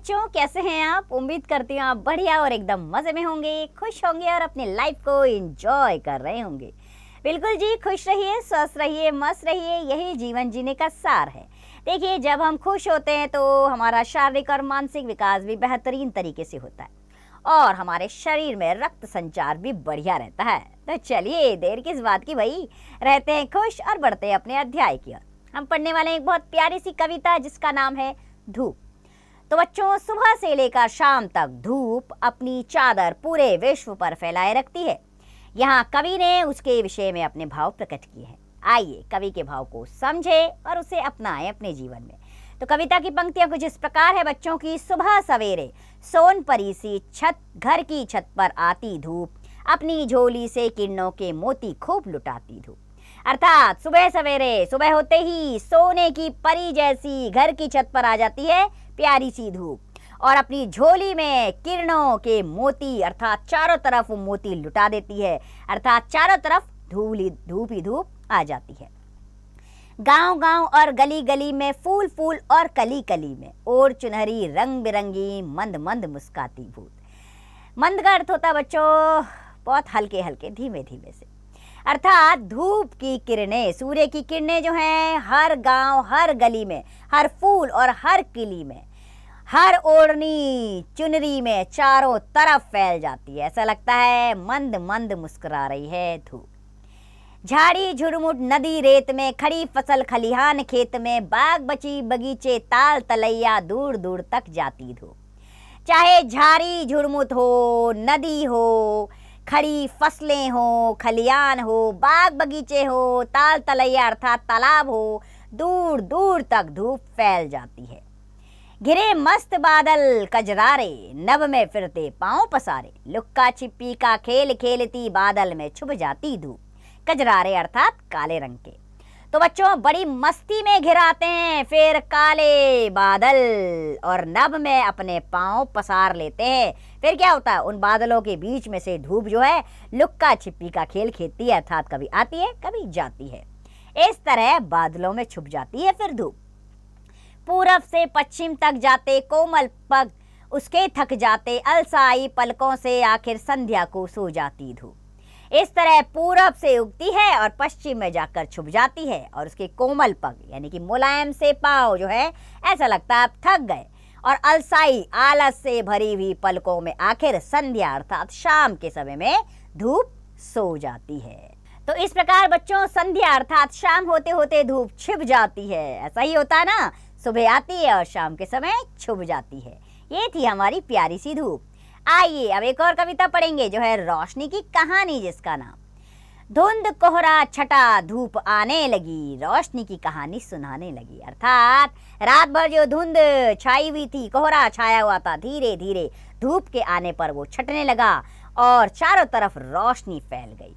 बच्चों, कैसे हैं आप? उम्मीद करती हूँ आप बढ़िया और एकदम मज़े में होंगे, खुश होंगे और अपनी लाइफ को एंजॉय कर रहे होंगे। बिल्कुल जी, खुश रहिए, स्वस्थ रहिए, मस्त रहिए, यही जीवन जीने का सार है। देखिए, जब हम खुश होते हैं तो हमारा शारीरिक और मानसिक विकास भी बेहतरीन तरीके से होता है और हमारे शरीर में रक्त संचार भी बढ़िया रहता है। तो चलिए, देर किस बात की भाई, रहते हैं खुश और बढ़ते हैं अपने अध्याय की ओर। हम पढ़ने वाले हैं एक बहुत प्यारी सी कविता जिसका नाम है धूप। तो बच्चों, सुबह से लेकर शाम तक धूप अपनी चादर पूरे विश्व पर फैलाए रखती है। यहाँ कवि ने उसके विषय में अपने भाव प्रकट किए हैं। आइए कवि के भाव को समझे और उसे अपनाएं अपने जीवन में। तो कविता की पंक्तियां कुछ इस प्रकार है बच्चों की। सुबह सवेरे सोन परी सी छत, घर की छत पर आती धूप, अपनी झोली से किरणों के मोती खूब लुटाती धूप। अर्थात सुबह सवेरे, सुबह होते ही सोने की परी जैसी घर की छत पर आ जाती है प्यारी सी धूप और अपनी झोली में किरणों के मोती अर्थात चारों तरफ वो मोती लुटा देती है। अर्थात चारों तरफ धूप ही धूप आ जाती है। गांव गांव और गली गली में, फूल फूल और कली कली में, और चुनहरी रंग बिरंगी मंद मंद मुस्काती भूत। मंद का अर्थ होता है बच्चों बहुत हल्के हल्के, धीमे धीमे से। अर्थात धूप की किरणें, सूर्य की किरणें जो हैं हर गांव, हर गली में, हर फूल और हर किली में, हर ओढ़नी चुनरी में चारों तरफ फैल जाती है। ऐसा लगता है मंद मंद मुस्कुरा रही है धूप। झाड़ी झुरमुट नदी रेत में, खड़ी फसल खलिहान खेत में, बाग बची बगीचे ताल तलैया, दूर दूर तक जाती धूप। चाहे झाड़ी झुरमुट हो, नदी हो, खड़ी फसलें हो, खलियान हो, बाग बगीचे हो, ताल तलैया अर्थात तालाब हो, दूर दूर तक धूप फैल जाती है। घिरे मस्त बादल कजरारे, नभ में फिरते पांव पसारे, लुक्का छिपी का खेल खेलती बादल में छुप जाती धूप। कजरारे अर्थात काले रंग के। तो बच्चों, बड़ी मस्ती में घिराते हैं फिर काले बादल और नभ में अपने पांव पसार लेते हैं। फिर क्या होता है, उन बादलों के बीच में से धूप जो है लुक्का छिपी का खेल खेलती है, अर्थात कभी आती है कभी जाती है। इस तरह बादलों में छुप जाती है फिर धूप। पूरब से पश्चिम तक जाते कोमल पग उसके थक जाते, अलसाई पलकों से आखिर संध्या को सो जाती धूप। इस तरह पूरब से उगती है और पश्चिम में जाकर छुप जाती है और उसके कोमल पग यानी कि मुलायम से पांव जो है ऐसा लगता है आप थक गए, और अलसाई आलस से भरी हुई पलकों में आखिर संध्या अर्थात शाम के समय में धूप सो जाती है। तो इस प्रकार बच्चों, संध्या अर्थात शाम होते होते धूप छिप जाती है। ऐसा ही होता है ना, सुबह आती है और शाम के समय छुप जाती है। ये थी हमारी प्यारी सी धूप। आइए अब एक और कविता पढ़ेंगे जो है रोशनी की कहानी, जिसका नाम धुंध कोहरा छटा धूप आने लगी, रोशनी की कहानी सुनाने लगी। अर्थात रात भर जो धुंध छाई हुई थी, कोहरा छाया हुआ था, धीरे धीरे धूप के आने पर वो छटने लगा और चारों तरफ रोशनी फैल गई।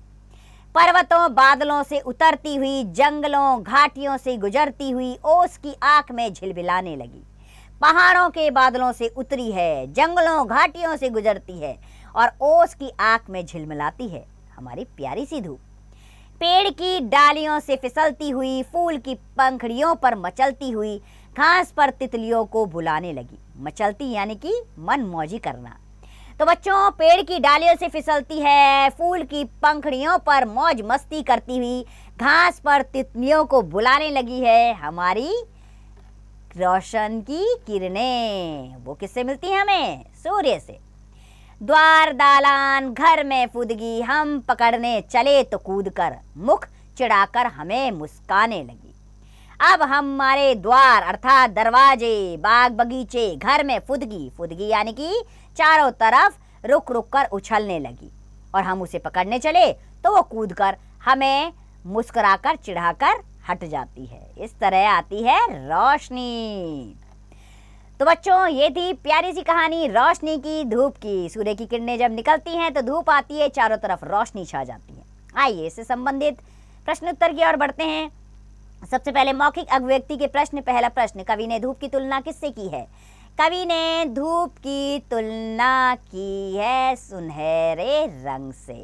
पर्वतों बादलों से उतरती हुई, जंगलों घाटियों से गुजरती हुई ओस की आंख में झिलमिलाने लगी। पहाड़ों के बादलों से उतरी है, जंगलों घाटियों से गुजरती है और ओस की आंख में झिलमिलाती है हमारी प्यारी सी धूप। पेड़ की डालियों से फिसलती हुई, फूल की पंखड़ियों पर मचलती हुई, घास पर तितलियों को बुलाने लगी। मचलती यानी कि मन मौजी करना। तो बच्चों, पेड़ की डालियों से फिसलती है, फूल की पंखड़ियों पर मौज मस्ती करती हुई, घास पर तितलियों को बुलाने लगी है हमारी रोशन की किरणें। वो किससे मिलती है हमें? सूर्य से। द्वार दालान घर में फुदगी, हम पकड़ने चले तो कूद कर, मुख चिढ़ाकर हमें मुस्काने लगी। अब हमारे द्वार अर्थात दरवाजे, बाग बगीचे, घर में फुदगी, फुदगी यानी कि चारों तरफ रुक रुक कर उछलने लगी और हम उसे पकड़ने चले तो वो कूद कर हमें मुस्कुराकर चिढ़ाकर हट जाती है। इस तरह आती है रोशनी। तो बच्चों, ये थी प्यारी सी कहानी रोशनी की, धूप की। सूर्य की किरणें जब निकलती हैं तो धूप आती है, चारों तरफ रोशनी छा जाती है। आइए इससे संबंधित प्रश्न उत्तर की ओर बढ़ते हैं। सबसे पहले मौखिक अभिव्यक्ति के प्रश्न। पहला प्रश्न, कवि ने धूप की तुलना किससे की है? कवि ने धूप की तुलना की है सुनहरे रंग से।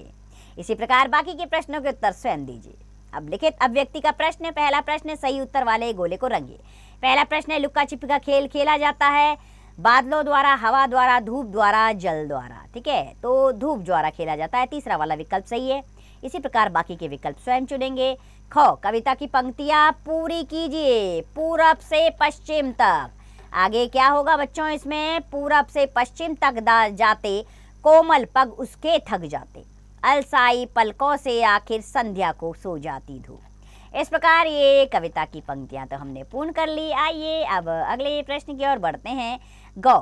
इसी प्रकार बाकी के प्रश्नों के उत्तर स्वयं दीजिए। अब लिखित अभिव्यक्ति का प्रश्न। पहला प्रश्न, सही उत्तर वाले गोले को रंगिए। पहला प्रश्न है, लुक्का छिपी का खेल खेला जाता है। बादलों द्वारा, हवा द्वारा, धूप द्वारा, जल द्वारा। ठीक है, तो धूप द्वारा खेला जाता है, तीसरा वाला विकल्प सही है। इसी प्रकार बाकी के विकल्प स्वयं चुनेंगे। ख, कविता की पंक्तियां पूरी कीजिए पूरब से पश्चिम तक। आगे क्या होगा बच्चों, इसमें पूरब से पश्चिम तक जाते कोमल पग उसके थक जाते, अलसाई पलकों से आखिर संध्या को सो जाती धूप। इस प्रकार ये कविता की पंक्तियां तो हमने पूर्ण कर ली। आइए अब अगले प्रश्न की ओर बढ़ते हैं। गौ,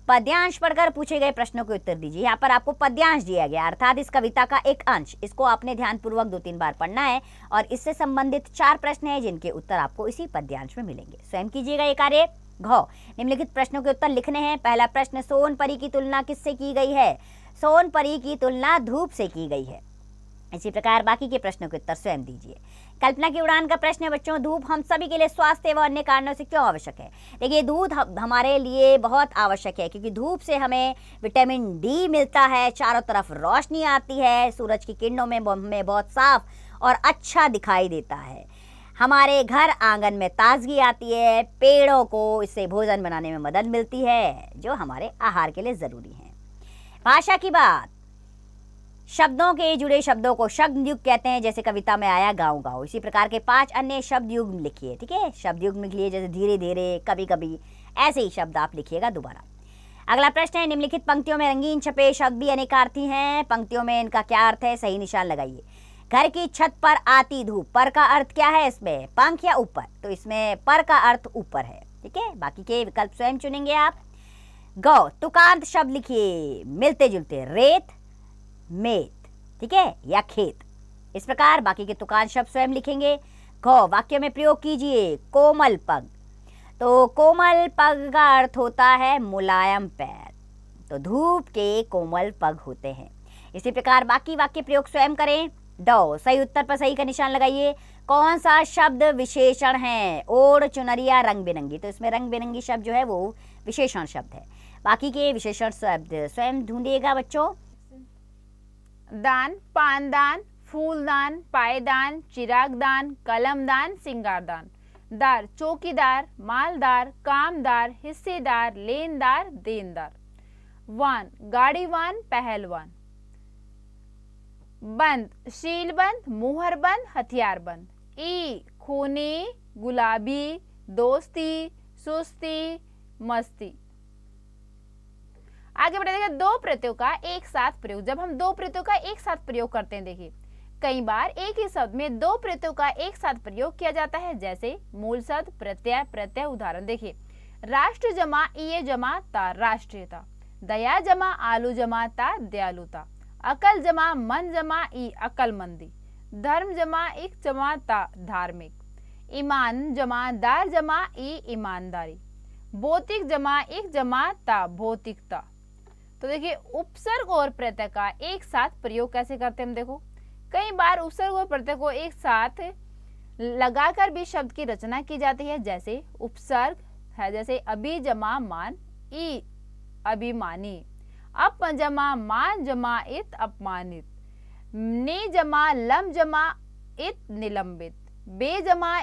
पद्यांश पढ़कर पूछे गए प्रश्नों के उत्तर दीजिए। यहाँ पर आपको पद्यांश दिया गया, अर्थात इस कविता का एक अंश, इसको आपने ध्यानपूर्वक 2-3 बार पढ़ना है और इससे संबंधित 4 प्रश्न हैं जिनके उत्तर आपको इसी पद्यांश में मिलेंगे। स्वयं कीजिएगा ये कार्य। घ, निम्नलिखित प्रश्नों के उत्तर लिखने हैं। पहला प्रश्न, सोनपरी की तुलना किससे की गई है? सोनपरी की तुलना धूप से की गई है। इसी प्रकार बाकी के प्रश्नों के उत्तर स्वयं दीजिए। कल्पना की उड़ान का प्रश्न है बच्चों, धूप हम सभी के लिए स्वास्थ्य व अन्य कारणों से क्यों आवश्यक है? देखिए, दूध हमारे लिए बहुत आवश्यक है क्योंकि धूप से हमें विटामिन डी मिलता है, चारों तरफ रोशनी आती है, सूरज की किरणों में हमें बहुत साफ और अच्छा दिखाई देता है, हमारे घर आंगन में ताजगी आती है, पेड़ों को इससे भोजन बनाने में मदद मिलती है जो हमारे आहार के लिए जरूरी है। भाषा की बात, शब्दों के जुड़े शब्दों को शब्द युग कहते हैं, जैसे कविता में आया गाँव गाँव। इसी प्रकार के 5 अन्य शब्द युग लिखिए। ठीक है, शब्द युग लिख लिए, जैसे धीरे धीरे, कभी कभी, ऐसे ही शब्द आप लिखिएगा दोबारा। अगला प्रश्न है, निम्नलिखित पंक्तियों में रंगीन छपे शब्द भी अनेकार्थी हैं, पंक्तियों में इनका क्या अर्थ है? सही निशान लगाइए। घर की छत पर आती धूप, पर का अर्थ क्या है इसमें? पंख या ऊपर? तो इसमें पर का अर्थ ऊपर है। ठीक है, बाकी के विकल्प स्वयं चुनेंगे आप। गौ, तुकांत शब्द लिखिए मिलते जुलते, रेत, मेत, ठीक है, या खेत। इस प्रकार बाकी के तुकांत शब्द स्वयं लिखेंगे। घ, वाक्य में प्रयोग कीजिए कोमल पग। तो कोमल पग का अर्थ होता है मुलायम पैर, तो धूप के कोमल पग होते हैं। इसी प्रकार बाकी वाक्य प्रयोग स्वयं करें। ड, सही उत्तर पर सही का निशान लगाइए। कौन सा शब्द विशेषण है? ओढ़, चुनरिया, रंग बिरंगी। तो इसमें रंग बिरंगी शब्द जो है वो विशेषण शब्द है। बाकी के विशेषण शब्द स्वयं ढूंढिएगा बच्चों। दान, पानदान, फूलदान, पायदान, चिरागदान, कलमदान, सिंगारदान। दार, चौकीदार, मालदार, कामदार, हिस्सेदार, लेनदार, देनदार। वान, गाड़ीवान, पहलवान। बंद, शीलबंद, मुहरबंद, हथियारबंद। ई, खूनी, गुलाबी, दोस्ती, सुस्ती, मस्ती। आगे बढ़े, देखिए दो प्रत्ययों का एक साथ प्रयोग। जब हम दो प्रत्ययों का एक साथ प्रयोग करते हैं, देखिए कई बार एक ही शब्द में दो प्रत्ययों का एक साथ प्रयोग किया जाता है, जैसे मूल शब्द, प्रत्यय, प्रत्यय। उदाहरण देखिए, राष्ट्र जमा इये जमा ता, राष्ट्रीयता। दया जमा आलू जमा ता, दयालुता। अकल जमा मन जमा ई, अकलमंदी। धर्म जमा इक जमा ता, धार्मिक। ईमान जमा दार जमा ई, ईमानदारी। भौतिक जमा एक जमा ता, भौतिकता। तो देखिए उपसर्ग और प्रत्यय का एक साथ प्रयोग कैसे करते हैं हम देखो। कई बार उपसर्ग और प्रत्यय को एक साथ लगाकर भी शब्द की रचना की जाती है, जैसे उपसर्ग है, जैसे अभी जमा मान ई, अभिमानी। अप जमा मान जमा इत, अपमानित। नि जमा लम जमा इत, निलंबित। बे जमा